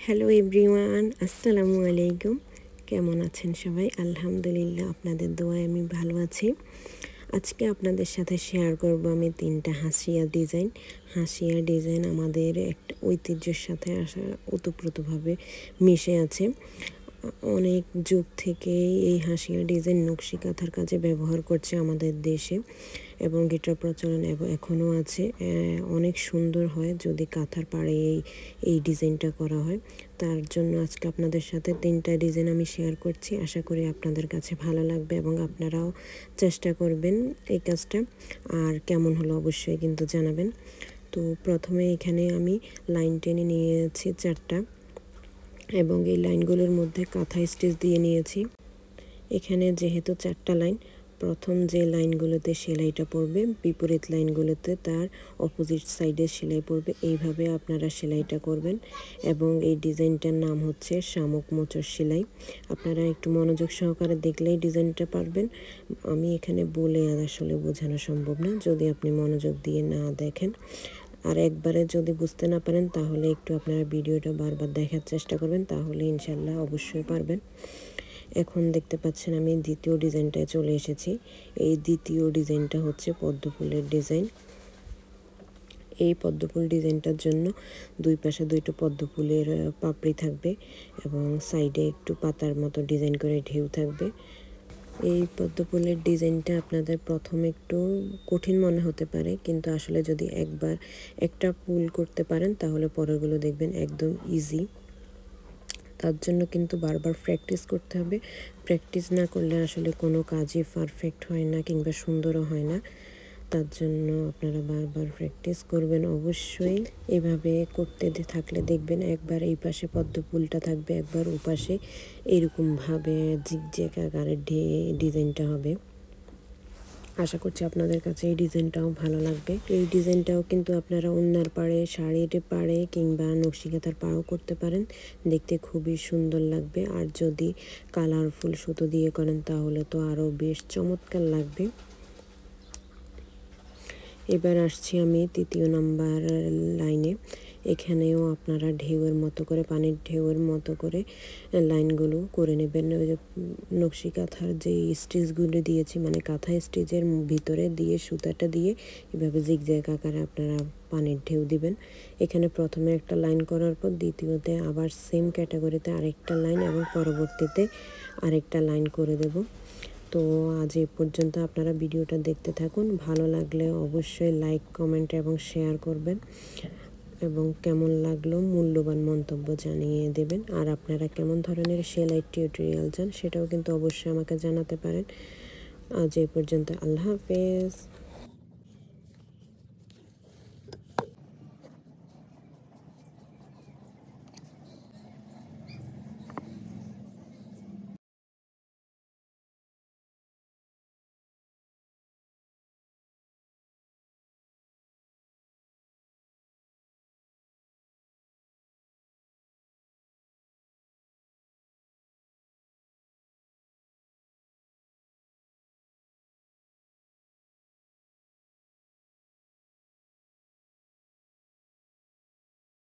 Hello everyone, আসসালামু আলাইকুম। কেমন আছেন সবাই? আলহামদুলিল্লাহ, আপনাদের দোয়ায় আমি ভালো আছি। আজকে আপনাদের সাথে শেয়ার করব আমি 3টা হাসিয়া ডিজাইন। হাসিয়া ডিজাইন আমাদের একটা ঐতিহ্যের সাথে আসা ওতপ্রোতভাবে মিশে আছে। অনেক যুগ থেকেই এই হাসিয়া ডিজাইন নকশি কাঁথার কাজে ব্যবহার করছে আমাদের দেশে এবং এটার প্রচলন এখনও আছে। অনেক সুন্দর হয় যদি কাঁথার পাড়ে এই ডিজাইনটা করা হয়। তার জন্য আজকে আপনাদের সাথে 3টা ডিজাইন আমি শেয়ার করছি। আশা করি আপনাদের কাছে ভালো লাগবে এবং আপনারাও চেষ্টা করবেন এই কাজটা। আর কেমন হলো অবশ্যই কিন্তু জানাবেন। তো প্রথমে এখানে আমি লাইন টেনে নিয়েছি 4টা এবং এই লাইনগুলোর মধ্যে কাঁথা স্টিচ দিয়ে নিয়েছি। এখানে যেহেতু 4টা লাইন, প্রথম যে লাইনগুলোতে সেলাইটা পড়বে বিপরীত লাইনগুলোতে তার অপোজিট সাইডে সেলাই পড়বে। এইভাবে আপনারা সেলাইটা করবেন এবং এই ডিজাইনটার নাম হচ্ছে শামুক মোচর সেলাই। আপনারা একটু মনোযোগ সহকারে দেখলেই ডিজাইনটা পারবেন। আমি এখানে বলে আর আসলে বোঝানো সম্ভব না যদি আপনি মনোযোগ দিয়ে না দেখেন। আর একবারে যদি বুঝতে না পারেন তাহলে একটু আপনারা ভিডিওটা বারবার দেখার চেষ্টা করবেন, তাহলে ইনশাল্লাহ অবশ্যই পারবেন। এখন দেখতে পাচ্ছেন আমি দ্বিতীয় ডিজাইনটায় চলে এসেছি। এই দ্বিতীয় ডিজাইনটা হচ্ছে পদ্মফুলের ডিজাইন। এই পদ্মফুল ডিজাইনটার জন্য দুই পাশে 2টো পদ্মফুলের পাপড়ি থাকবে এবং সাইডে একটু পাতার মতো ডিজাইন করে ঢেউ থাকবে। এই পদ্মফুলের ডিজাইনটা আপনাদের প্রথমে একটু কঠিন মনে হতে পারে, কিন্তু আসলে যদি একবার একটা ফুল করতে পারেন তাহলে পরেরগুলো দেখবেন একদম ইজি। তার জন্য কিন্তু বারবার প্র্যাকটিস করতে হবে। প্র্যাকটিস না করলে আসলে কোনো কাজই পারফেক্ট হয় না কিংবা সুন্দরও হয় না। তার জন্য আপনারা বারবার প্র্যাকটিস করবেন অবশ্যই। এভাবে করতে থাকলে দেখবেন একবার এই পাশে পদ্ম ফুলটা থাকবে, একবার ওপাশে এরকমভাবে জিগজ্যাগ আকারের ডিজাইনটা হবে। আশা করছি আপনাদের কাছে এই ডিজাইনটাও ভালো লাগবে। এই ডিজাইনটাও কিন্তু আপনারা ওড়নার পাড়ে, শাড়ির পাড়ে কিংবা নকশি কাঁথার পাড়েও করতে পারেন, দেখতে খুবই সুন্দর লাগবে। আর যদি কালারফুল সুতো দিয়ে করেন তাহলে তো আরও বেশ চমৎকার লাগবে। এবার আসছি আমি 3য় নাম্বার লাইনে। এখানেও আপনারা ঢেউয়ের মতো করে, পানির ঢেউয়ের মতো করে লাইনগুলো করে নেবেন। ওই যে নকশি কাঁথার যে স্টিচগুলো দিয়েছি, মানে কাঁথা স্টিচের ভিতরে দিয়ে সুতাটা দিয়ে এভাবে জিগজ্যাগ আকারে আপনারা পানির ঢেউ দিবেন। এখানে প্রথমে একটা লাইন করার পর দ্বিতীয়তে আবার সেম ক্যাটাগরিতে আরেকটা লাইন এবং পরবর্তীতে আরেকটা লাইন করে দেব। তো আজ এই পর্যন্ত, আপনারা ভিডিওটা দেখতে থাকুন। ভালো লাগলে অবশ্যই লাইক, কমেন্ট এবং শেয়ার করবেন এবং কেমন লাগলো মূল্যবান মন্তব্য জানিয়ে দেবেন। আর আপনারা কেমন ধরনের সেলাই টিউটোরিয়াল চান সেটাও কিন্তু অবশ্যই আমাকে জানাতে পারেন। আজ এই পর্যন্ত, আল্লাহ হাফেজ।